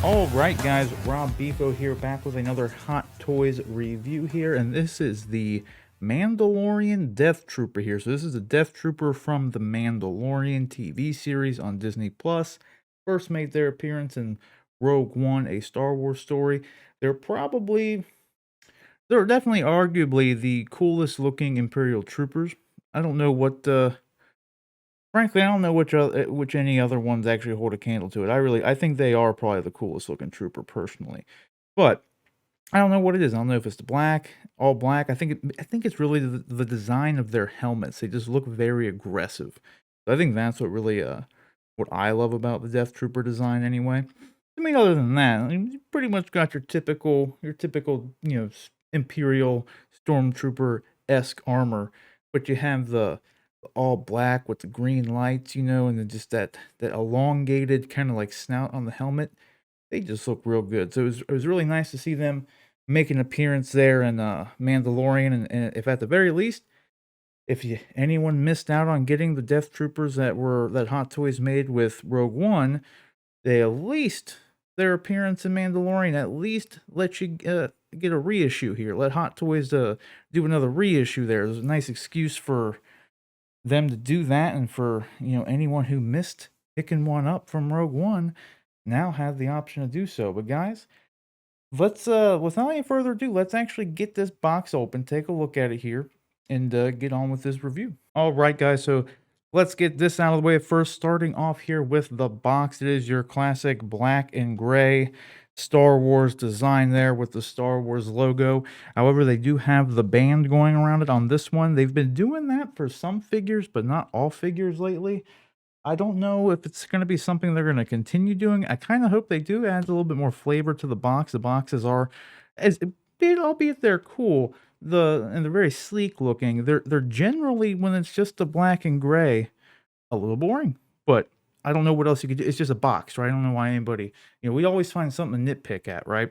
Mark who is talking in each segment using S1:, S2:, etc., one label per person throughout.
S1: All right, guys, Rob Bifo here, back with another Hot Toys review here, and this is the Mandalorian Deathtrooper here. So this is the Deathtrooper from the Mandalorian TV series on Disney Plus. First made their appearance in Rogue One, a Star Wars story. They're definitely arguably the coolest looking Imperial troopers. I don't know what Frankly, I don't know which any other ones actually hold a candle to it. I think they are probably the coolest looking trooper personally. But I don't know what it is. I don't know if it's the black, all black. I think it's really the design of their helmets. They just look very aggressive. So I think that's what I love about the Death Trooper design anyway. I mean, other than that, I mean, you pretty much got your typical, Imperial Stormtrooper-esque armor, but you have the all black with the green lights, and then just that elongated kind of like snout on the helmet. They just look real good. So it was really nice to see them make an appearance there in Mandalorian, and if at the very least, if anyone missed out on getting the Death Troopers that Hot Toys made with Rogue One, they at least their appearance in Mandalorian at least let you get a reissue here. Let Hot Toys do another reissue there. There's a nice excuse for them to do that, and for anyone who missed picking one up from Rogue One now have the option to do so. But guys, let's without any further ado, let's actually get this box open, take a look at it here, and get on with this review. All right, guys, so let's get this out of the way first, starting off here with the box. It is your classic black and gray Star Wars design there with the Star Wars logo. However, they do have the band going around it on this one. They've been doing that for some figures, but not all figures lately. I don't know if it's going to be something they're going to continue doing. I kind of hope they do. It adds a little bit more flavor to the box. The boxes are, albeit they're cool, and they're very sleek looking. They're generally, when it's just the black and gray, a little boring. But I don't know what else you could do. It's just a box, right? I don't know why anybody, we always find something to nitpick at, right?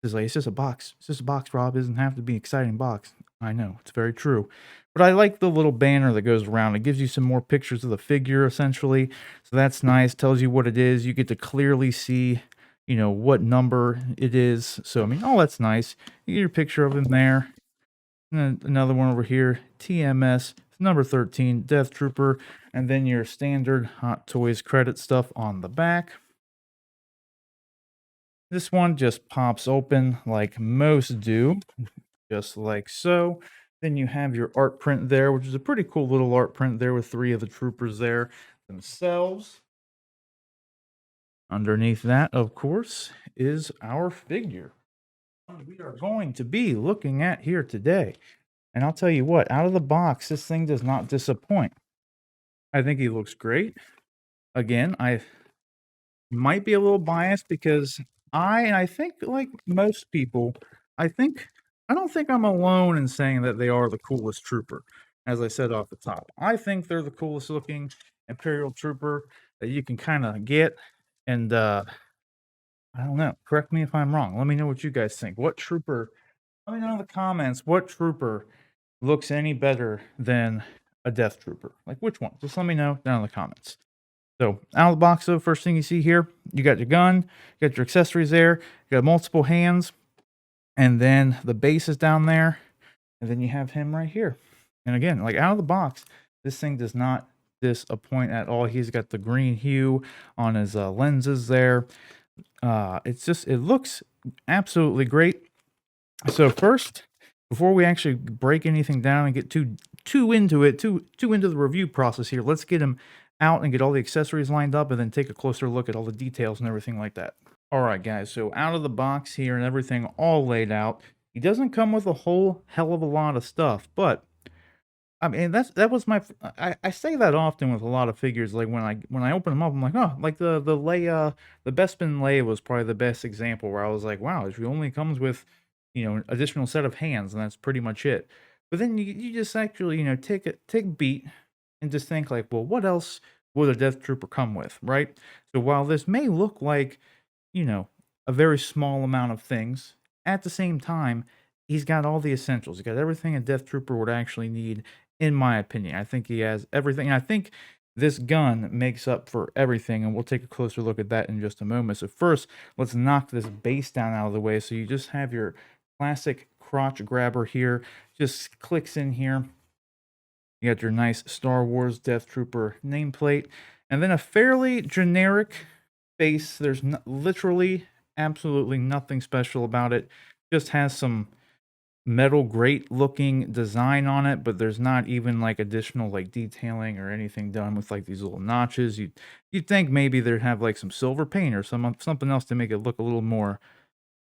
S1: It's just a box. It's just a box, Rob. It doesn't have to be an exciting box. I know, it's very true. But I like the little banner that goes around. It gives you some more pictures of the figure, essentially. So that's nice. Tells you what it is. You get to clearly see, what number it is. So, I mean, oh, that's nice. You get your picture of him there. And then another one over here, TMS, number 13, Death Trooper. And then your standard Hot Toys credit stuff on the back. This one just pops open like most do, just like so. Then you have your art print there, which is a pretty cool little art print there with 3 of the troopers there themselves. Underneath that, of course, is our figure we are going to be looking at here today. And I'll tell you what, out of the box, this thing does not disappoint. I think he looks great. Again, I might be a little biased because I think, like most people, I don't think I'm alone in saying that they are the coolest trooper. As I said off the top, I think they're the coolest looking Imperial trooper that you can kind of get. And I don't know. Correct me if I'm wrong. Let me know what you guys think. What trooper? Let me know in the comments. What trooper looks any better than a Death Trooper? Like, which one? Just let me know down in the comments. So out of the box, though, first thing you see here, you got your gun, you got your accessories there, you got multiple hands, and then the base is down there, and then you have him right here. And again, like out of the box, this thing does not disappoint at all. He's got the green hue on his lenses there. It looks absolutely great. So first, before we actually break anything down and get too into the review process here, let's get him out and get all the accessories lined up, and then take a closer look at all the details and everything like that. All right, guys, so out of the box here and everything all laid out, he doesn't come with a whole hell of a lot of stuff, but I mean, that was my. I say that often with a lot of figures. Like when I open them up, I'm like, oh, like the Leia, the Bespin Leia was probably the best example where I was like, wow, she only comes with, additional set of hands, and that's pretty much it. But then you just actually, take a beat and just think like, well, what else would a Death Trooper come with, right? So while this may look like, a very small amount of things, at the same time, he's got all the essentials. He's got everything a Death Trooper would actually need, in my opinion. I think he has everything. And I think this gun makes up for everything, and we'll take a closer look at that in just a moment. So first, let's knock this base down out of the way. So you just have your classic crotch grabber here, just clicks in here. You got your nice Star Wars Deathtrooper nameplate, and then a fairly generic base. There's literally absolutely nothing special about it. Just has some metal grate looking design on it, but there's not even like additional like detailing or anything done with like these little notches. You'd think maybe they'd have like some silver paint or something else to make it look a little more,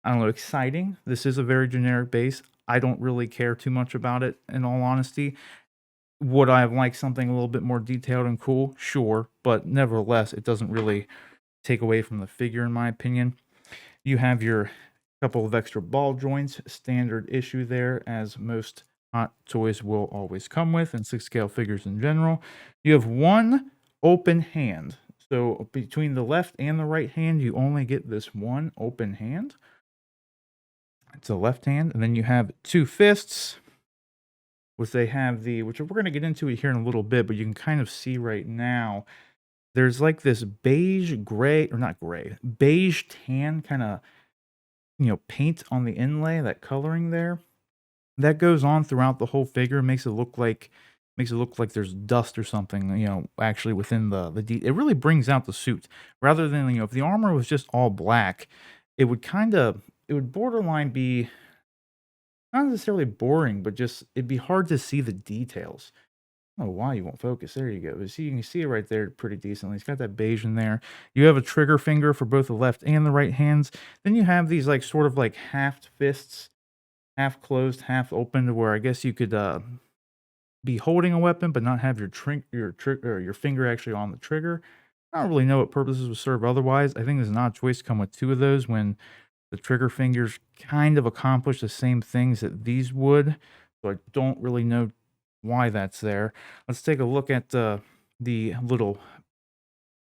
S1: I don't know, exciting. This is a very generic base. I don't really care too much about it, in all honesty. Would I have liked something a little bit more detailed and cool? Sure, but nevertheless, it doesn't really take away from the figure, in my opinion. You have your couple of extra ball joints, standard issue there, as most Hot Toys will always come with, and 6-scale figures in general. You have one open hand. So between the left and the right hand, you only get this one open hand. It's a left hand, and then you have two fists, which they have which we're going to get into it here in a little bit, but you can kind of see right now, there's like this beige gray, or not gray, beige tan kind of, paint on the inlay, that coloring there. That goes on throughout the whole figure, makes it look like there's dust or something, actually within it really brings out the suit. Rather than, if the armor was just all black, it would borderline be not necessarily boring, but just it'd be hard to see the details. I don't know why you won't focus. There you go. See, you can see it right there pretty decently. It's got that beige in there. You have a trigger finger for both the left and the right hands. Then you have these like sort of like half fists, half closed, half open, where I guess you could be holding a weapon but not have your finger actually on the trigger. I don't really know what purposes would serve otherwise. I think there's an odd choice to come with two of those when the trigger fingers kind of accomplish the same things that these would. So I don't really know why that's there. Let's take a look at the little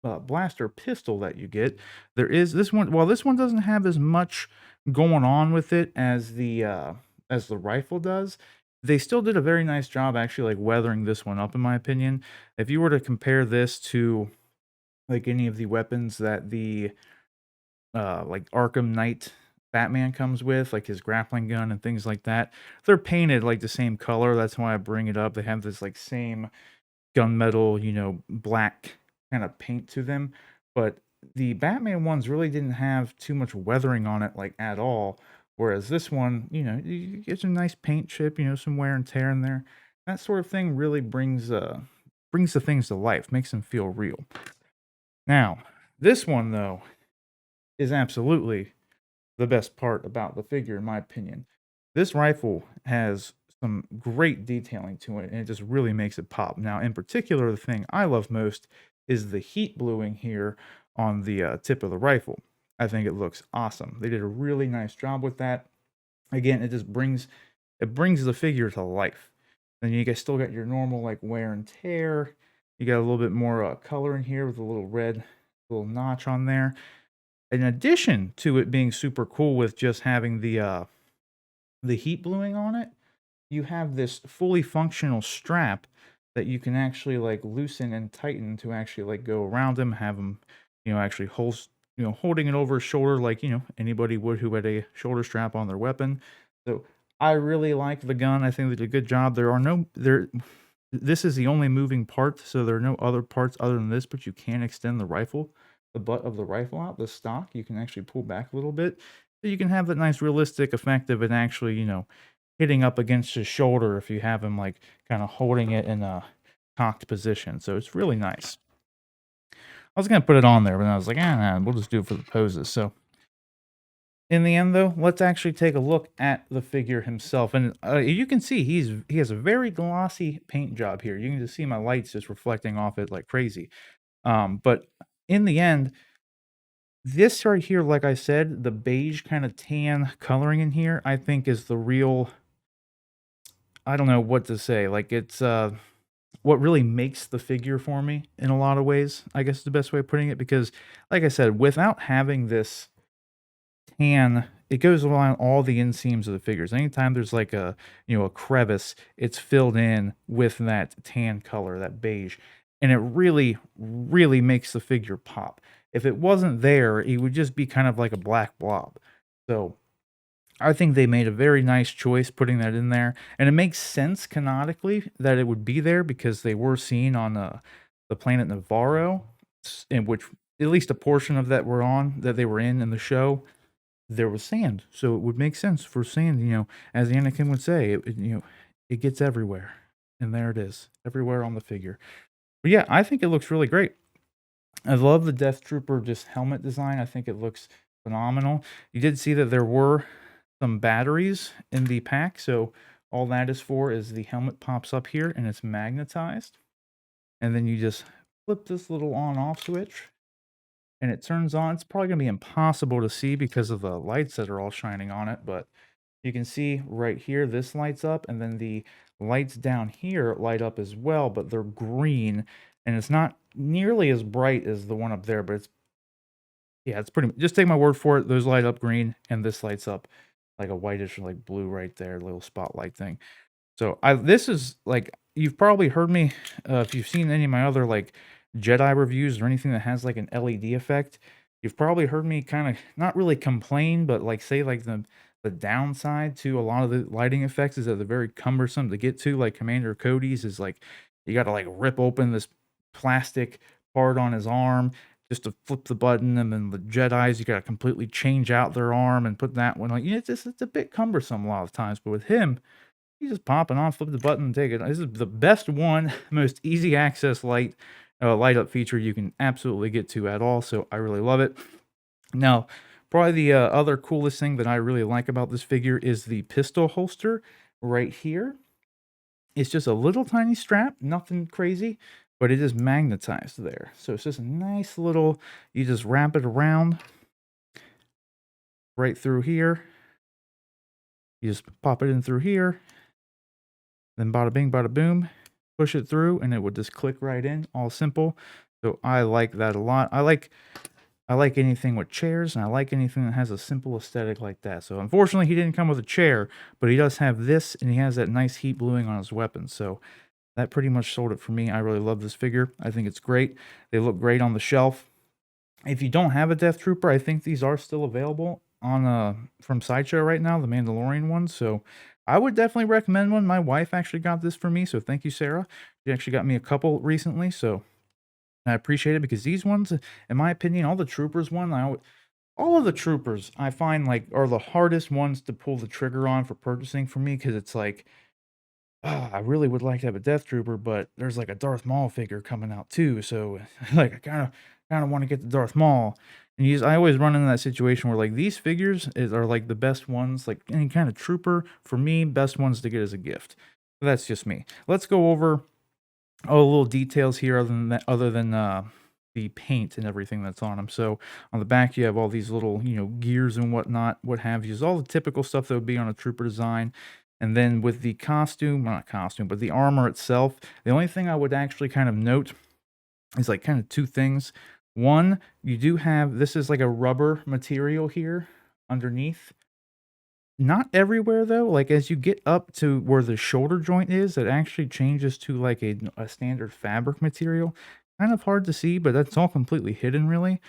S1: blaster pistol that you get. There is this one. Well, this one doesn't have as much going on with it as the rifle does. They still did a very nice job actually like weathering this one up, in my opinion. If you were to compare this to like any of the weapons that the like Arkham Knight Batman comes with, like his grappling gun and things like that, they're painted like the same color. That's why I bring it up. They have this like same gunmetal, black kind of paint to them. But the Batman ones really didn't have too much weathering on it, like at all. Whereas this one, you get some nice paint chip, some wear and tear in there. That sort of thing really brings the things to life, makes them feel real. Now, this one though is absolutely the best part about the figure, in my opinion. This rifle has some great detailing to it, and it just really makes it pop. Now, in particular, the thing I love most is the heat bluing here on the tip of the rifle. I think it looks awesome. They did a really nice job with that. Again, it just brings the figure to life. Then you guys still got your normal like wear and tear. You got a little bit more color in here with a little red little notch on there. In addition to it being super cool with just having the heat bluing on it, you have this fully functional strap that you can actually like loosen and tighten to actually like go around him, have him, actually holding it over his shoulder like, anybody would who had a shoulder strap on their weapon. So I really like the gun. I think they did a good job. This is the only moving part, so there are no other parts other than this, but you can extend the butt of the rifle out, the stock. You can actually pull back a little bit. So you can have that nice realistic effect of it actually, hitting up against his shoulder if you have him like kind of holding it in a cocked position. So it's really nice. I was going to put it on there, but I was like, we'll just do it for the poses. So in the end, though, let's actually take a look at the figure himself. And you can see he has a very glossy paint job here. You can just see my lights just reflecting off it like crazy. But in the end, this right here, like I said, the beige kind of tan coloring in here, I think is the real, I don't know what to say. Like it's what really makes the figure for me in a lot of ways, I guess is the best way of putting it. Because like I said, without having this tan, it goes along all the inseams of the figures. Anytime there's like a crevice, it's filled in with that tan color, that beige. and it really, really makes the figure pop. If it wasn't there, it would just be kind of like a black blob. So I think they made a very nice choice putting that in there, and it makes sense canonically that it would be there because they were seen on the planet Navarro, in which at least a portion of that were on that they were in the show. There was sand, so it would make sense for sand. As Anakin would say, it gets everywhere, and there it is, everywhere on the figure. But yeah, I think it looks really great. I love the Death Trooper just helmet design. I think it looks phenomenal. You did see that there were some batteries in the pack, so all that is for is the helmet pops up here and it's magnetized. And then you just flip this little on-off switch and it turns on. It's probably going to be impossible to see because of the lights that are all shining on it, but you can see right here, this lights up, and then the lights down here light up as well, but they're green, and it's not nearly as bright as the one up there, but it's pretty, just take my word for it, those light up green, and this lights up like a whitish, like blue right there, little spotlight thing. So this is like, you've probably heard me, if you've seen any of my other like Jedi reviews or anything that has like an LED effect, you've probably heard me kind of not really complain, but like say like the downside to a lot of the lighting effects is that they're very cumbersome to get to. Like Commander Cody's is like you got to like rip open this plastic part on his arm just to flip the button, and then the Jedi's you got to completely change out their arm and put that one on. It's a bit cumbersome a lot of times, but with him, you just pop it on, flip the button, and take it. This is the best one, most easy access light up feature you can absolutely get to at all. So I really love it. Now, probably the other coolest thing that I really like about this figure is the pistol holster right here. It's just a little tiny strap, nothing crazy, but it is magnetized there. So it's just a nice little, you just wrap it around right through here. You just pop it in through here. Then bada bing, bada boom, push it through, and it would just click right in, all simple. So I like that a lot. I like anything with chairs, and I like anything that has a simple aesthetic like that. So unfortunately, he didn't come with a chair, but he does have this, and he has that nice heat bluing on his weapon. So that pretty much sold it for me. I really love this figure. I think it's great. They look great on the shelf. If you don't have a Death Trooper, I think these are still available on from Sideshow right now, the Mandalorian ones. So I would definitely recommend one. My wife actually got this for me, so thank you, Sarah. She actually got me a couple recently, so I appreciate it because these ones, in my opinion, all the Troopers all of the Troopers I find like are the hardest ones to pull the trigger on for purchasing for me because it's like, I really would like to have a Death Trooper, but there's like a Darth Maul figure coming out too, so like I kind of want to get the Darth Maul. And I always run into that situation where like these figures are like the best ones, like any kind of trooper for me, best ones to get as a gift. But that's just me. Let's go over all the little details here other than the paint and everything that's on them. So on the back you have all these little gears and whatnot, what have you, all the typical stuff that would be on a trooper design. And then with the costume, well, not costume, but the armor itself, the only thing I would actually kind of note is like kind of two things. One, you do have, this is like a rubber material here underneath. Not everywhere though, like as you get up to where the shoulder joint is, it actually changes to like a standard fabric material. Kind of hard to see, but that's all completely hidden really.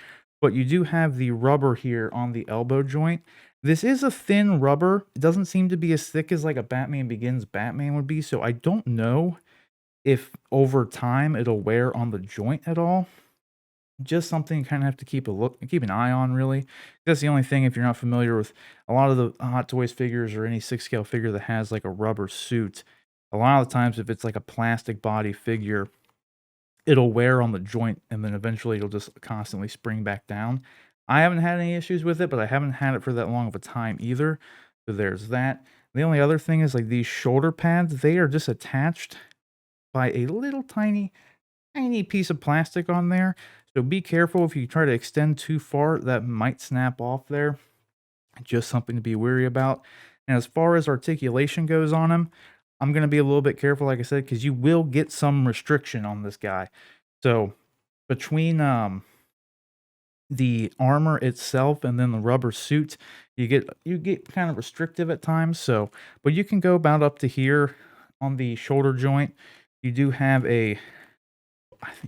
S1: But you do have the rubber here on the elbow joint. This is a thin rubber. It doesn't seem to be as thick as like a Batman Begins Batman would be, so I don't know if over time it'll wear on the joint at all. Just something you kind of have to keep an eye on, really. That's the only thing if you're not familiar with a lot of the Hot Toys figures or any 6-scale figure that has like a rubber suit. A lot of the times if it's like a plastic body figure, it'll wear on the joint and then eventually it'll just constantly spring back down. I haven't had any issues with it, but I haven't had it for that long of a time either. So there's that. The only other thing is like these shoulder pads, they are just attached by a little tiny piece of plastic on there. So be careful if you try to extend too far, that might snap off there. Just something to be wary about. And as far as articulation goes on him, I'm going to be a little bit careful, like I said, because you will get some restriction on this guy. So between the armor itself and then the rubber suit, you get kind of restrictive at times. So, but you can go about up to here on the shoulder joint. You do have a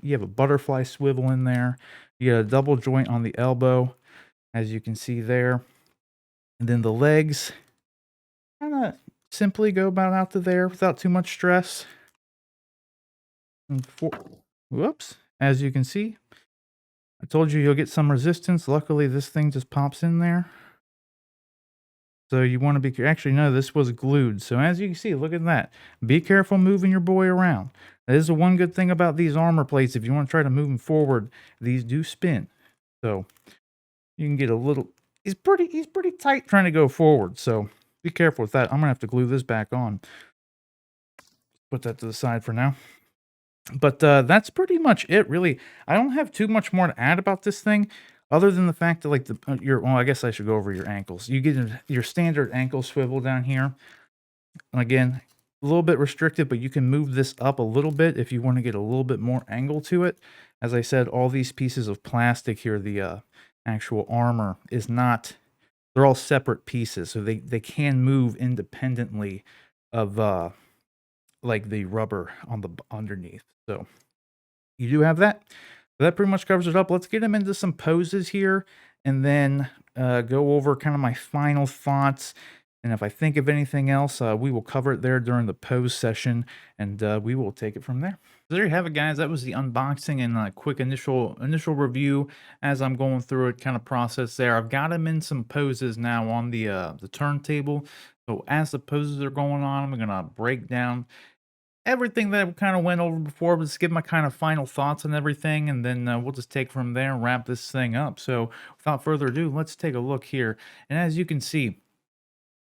S1: you have a butterfly swivel in there. You got a double joint on the elbow, as you can see there. And then the legs kinda simply go about out to there without too much stress. And whoops, as you can see, I told you you'll get some resistance. Luckily, this thing just pops in there. So you wanna be actually, no, this was glued. So as you can see, look at that. Be careful moving your boy around. That is the one good thing about these armor plates. If you wanna try to move them forward, these do spin. So you can get a little, he's pretty tight trying to go forward, so be careful with that. I'm gonna have to glue this back on. Put that to the side for now. But, that's pretty much it, really. I don't have too much more to add about this thing, other than the fact that, like, well, I guess I should go over your ankles. You get your standard ankle swivel down here. And again, a little bit restricted, but you can move this up a little bit if you wanna get a little bit more angle to it. As I said, all these pieces of plastic here, the, actual armor is not, they're all separate pieces, so they can move independently of, like, the rubber on the underneath. So you do have that. So that pretty much covers it up. Let's get them into some poses here, and then go over kind of my final thoughts. And if I think of anything else, we will cover it there during the pose session, and we will take it from there. So there you have it, guys. That was the unboxing and a quick initial review as I'm going through it, kind of process there. I've got them in some poses now on the turntable. So as the poses are going on, I'm gonna break down everything that I kind of went over before, but just give my kind of final thoughts on everything, and then we'll just take from there and wrap this thing up. So without further ado, let's take a look here. And as you can see,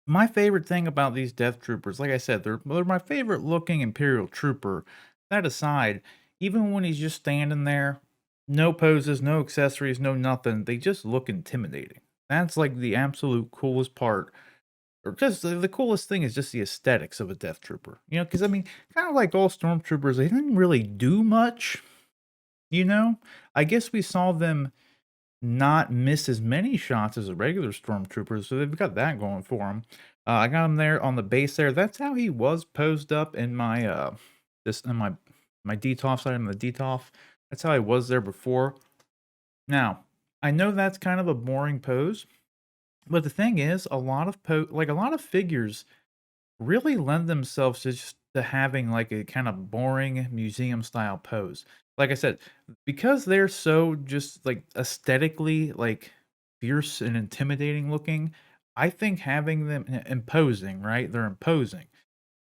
S1: my favorite thing about these Death Troopers, like I said, they're my favorite looking Imperial Trooper. That aside, even when he's just standing there, no poses, no accessories, no nothing, they just look intimidating. That's like the absolute coolest part, or just the coolest thing is just the aesthetics of a Death Trooper. You know, because I mean, kind of like all Stormtroopers, they didn't really do much. You know, I guess we saw them not miss as many shots as the regular Stormtroopers, so they've got that going for them. I got him there on the base there. That's how he was posed up in my this in my DTOF side, in the DTOF. That's how I was there before. Now, I know that's kind of a boring pose, but the thing is, a lot of like a lot of figures really lend themselves to just to having like a kind of boring museum style pose. Like I said, because they're so just like aesthetically like fierce and intimidating looking, I think having them imposing, right? They're imposing.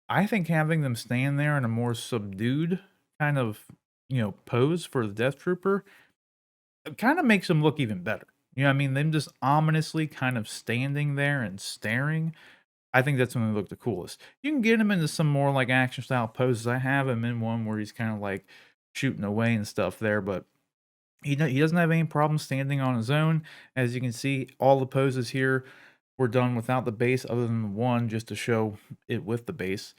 S1: I think having them stand there in a more subdued kind of, pose for the Death Trooper kind of makes them look even better. You know what I mean? Them just ominously kind of standing there and staring, I think that's when they look the coolest. You can get him into some more like action style poses. I have him in one where he's kind of like shooting away and stuff there, but he doesn't have any problem standing on his own. As you can see, all the poses here were done without the base, other than the one just to show it with the base.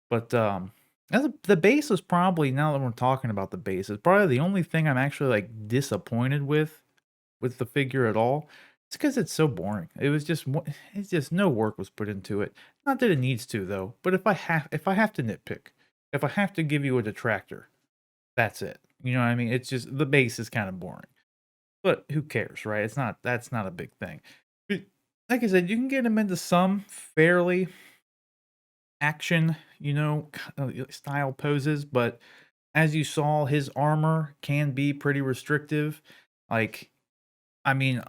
S1: But the base is probably, now that we're talking about the base, is probably the only thing I'm actually like disappointed with the figure at all. It's because it's so boring. It was just it's just no work was put into it. Not that it needs to though, but if I have to nitpick, if I have to give you a detractor, that's it. You know what I mean? It's just the base is kind of boring. But who cares, right? That's not a big thing. But like I said, you can get him into some fairly action, style poses, but as you saw, his armor can be pretty restrictive. Like, I mean,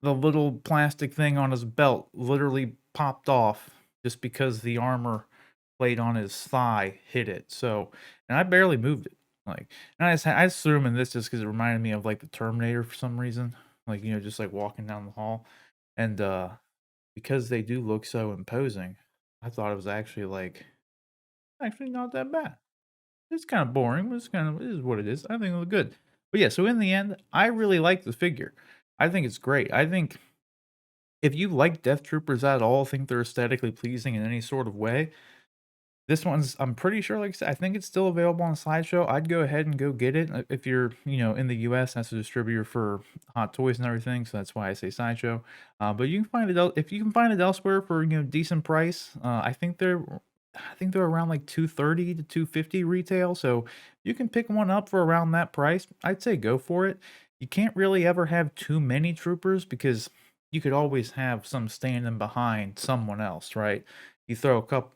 S1: the little plastic thing on his belt literally popped off just because the armor plate on his thigh hit it. So, and I barely moved it. Like, and I just threw him in this just because it reminded me of like the Terminator for some reason. Like, just like walking down the hall. And because they do look so imposing, I thought it was actually like actually not that bad. It's kind of boring, but it is what it is. I think it was good. But yeah, so in the end, I really like the figure. I think it's great. I think if you like Death Troopers at all, think they're aesthetically pleasing in any sort of way, this one's, I'm pretty sure, like I said, I think it's still available on Sideshow. I'd go ahead and go get it. If you're, in the US, that's a distributor for Hot Toys and everything, so that's why I say Sideshow. But you can find it if you can find it elsewhere for, decent price. I think they're I think they're around like 230 to 250 retail. So you can pick one up for around that price. I'd say go for it. You can't really ever have too many troopers because you could always have some standing behind someone else, right? You throw a couple,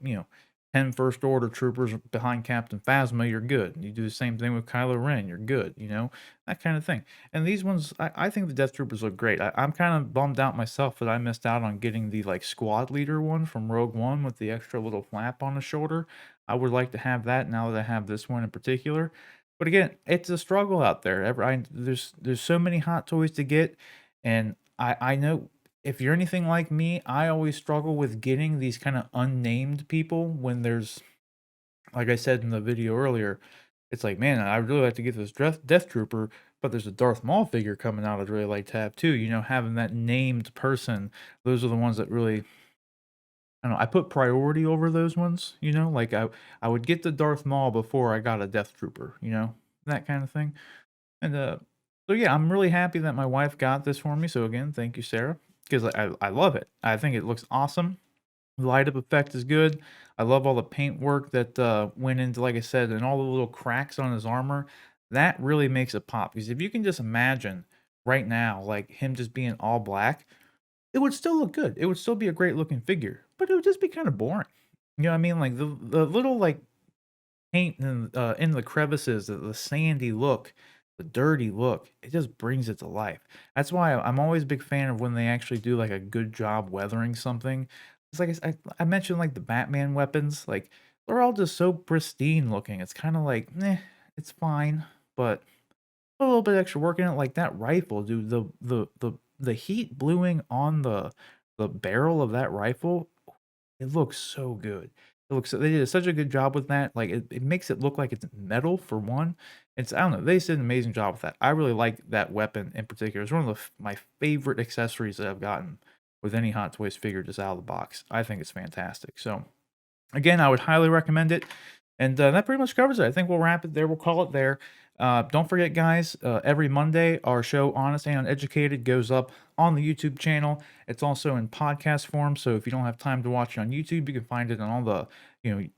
S1: 10 first order troopers behind Captain Phasma, you're good. You do the same thing with Kylo Ren, you're good, that kind of thing. And these ones, I think the Death Troopers look great. I'm kind of bummed out myself that I missed out on getting the like squad leader one from Rogue One with the extra little flap on the shoulder. I would like to have that now that I have this one in particular. But again, it's a struggle out there. There's so many hot toys to get, and I know if you're anything like me, I always struggle with getting these kind of unnamed people when there's, like I said in the video earlier, it's like, man, I really like to get this Death Trooper, but there's a Darth Maul figure coming out I'd really like to have too. Having that named person, those are the ones that really, I don't know, I put priority over those ones, like I would get the Darth Maul before I got a Death Trooper, that kind of thing. And so yeah, I'm really happy that my wife got this for me. So again, thank you, Sarah, because I love it. I think it looks awesome. The light up effect is good. I love all the paint work that went into, like I said, and all the little cracks on his armor. That really makes it pop. Because if you can just imagine right now, like him just being all black, it would still look good. It would still be a great looking figure, but it would just be kind of boring. You know what I mean? Like the little like paint in the crevices, the sandy look, the dirty look, it just brings it to life. That's why I'm always a big fan of when they actually do like a good job weathering something. It's like I mentioned, like the Batman weapons, like they're all just so pristine looking. It's kind of like, it's fine, but a little bit extra work in it. Like that rifle, dude. The heat bluing on the barrel of that rifle, it looks so good. They did such a good job with that, like, it makes it look like it's metal for one. I don't know, they did an amazing job with that. I really like that weapon in particular. It's one of my favorite accessories that I've gotten with any Hot Toys figure just out of the box. I think it's fantastic. So, again, I would highly recommend it. And that pretty much covers it. I think we'll wrap it there. We'll call it there. Don't forget, guys, every Monday, our show, Honest and Uneducated, goes up on the YouTube channel. It's also in podcast form. So if you don't have time to watch it on YouTube, you can find it on all the,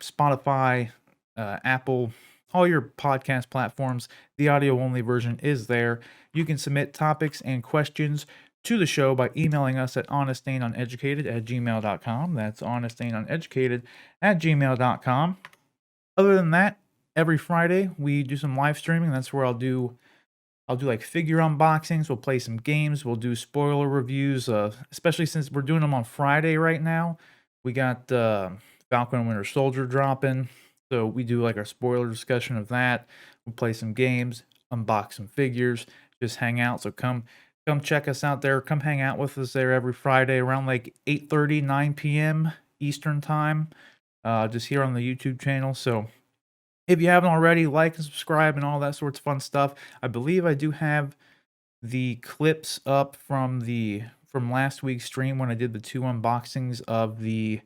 S1: Spotify, Apple, all your podcast platforms. The audio only version is there. You can submit topics and questions to the show by emailing us at honestanduneducated@gmail.com. That's honestanduneducated@gmail.com. Other than that, every Friday we do some live streaming. That's where I'll do like figure unboxings. We'll play some games. We'll do spoiler reviews. Especially since we're doing them on Friday right now. We got Falcon and Winter Soldier dropping, so we do like our spoiler discussion of that. We'll play some games, unbox some figures, just hang out. So come check us out there. Come hang out with us there every Friday around like 8:30, 9 p.m. Eastern time. Just here on the YouTube channel. So if you haven't already, like and subscribe and all that sorts of fun stuff. I believe I do have the clips up from last week's stream when I did the 2 unboxings of it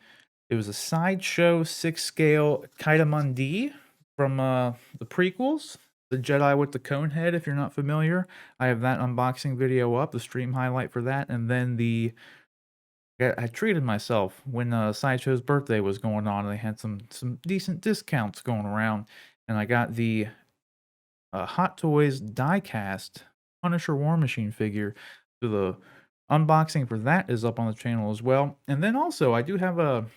S1: was a Sideshow 6 scale Kitamundi from the prequels, the Jedi with the cone head, if you're not familiar. I have that unboxing video up, the stream highlight for that, and then I treated myself when Sideshow's birthday was going on, and they had some decent discounts going around, and I got the Hot Toys die-cast Punisher War Machine figure. So the unboxing for that is up on the channel as well. And then also, I do have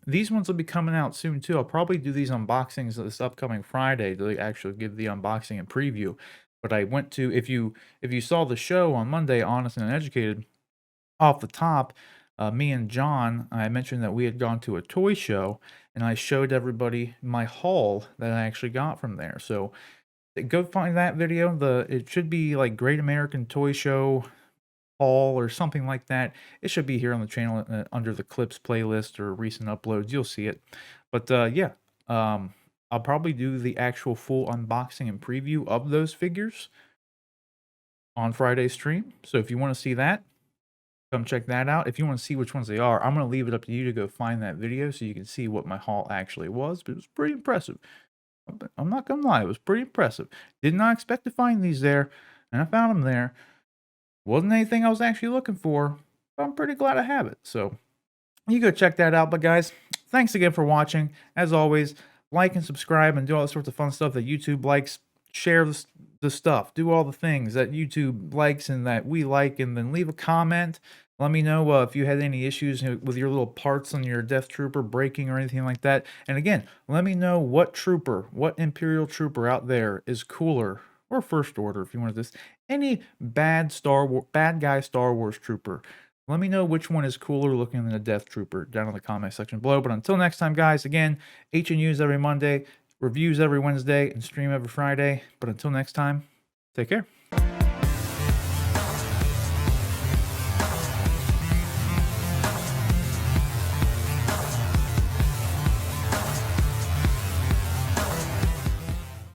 S1: these ones will be coming out soon too. I'll probably do these unboxings this upcoming Friday to actually give the unboxing and preview. But I went to, if you saw the show on Monday, Honest and Educated, off the top, me and John, I mentioned that we had gone to a toy show, and I showed everybody my haul that I actually got from there. So go find that video. It should be like Great American Toy Show haul or something like that. It should be here on the channel under the clips playlist or recent uploads. You'll see it. But yeah, I'll probably do the actual full unboxing and preview of those figures on Friday's stream. So if you want to see that, come check that out. If you want to see which ones they are, I'm going to leave it up to you to go find that video so you can see what my haul actually was. But it was pretty impressive. I'm not going to lie, it was pretty impressive. Did not expect to find these there, and I found them there. Wasn't anything I was actually looking for, but I'm pretty glad I have it. So you go check that out. But guys, thanks again for watching. As always, like and subscribe and do all sorts of fun stuff that YouTube likes. Share the stuff. Do all the things that YouTube likes and that we like, and then leave a comment. Let me know if you had any issues with your little parts on your Death Trooper breaking or anything like that. And again, let me know what Imperial Trooper out there is cooler, or First Order if you want this. Any bad guy Star Wars trooper. Let me know which one is cooler looking than a Death Trooper down in the comment section below. But until next time, guys, again, H&U's every Monday, reviews every Wednesday, and stream every Friday. But until next time, take care.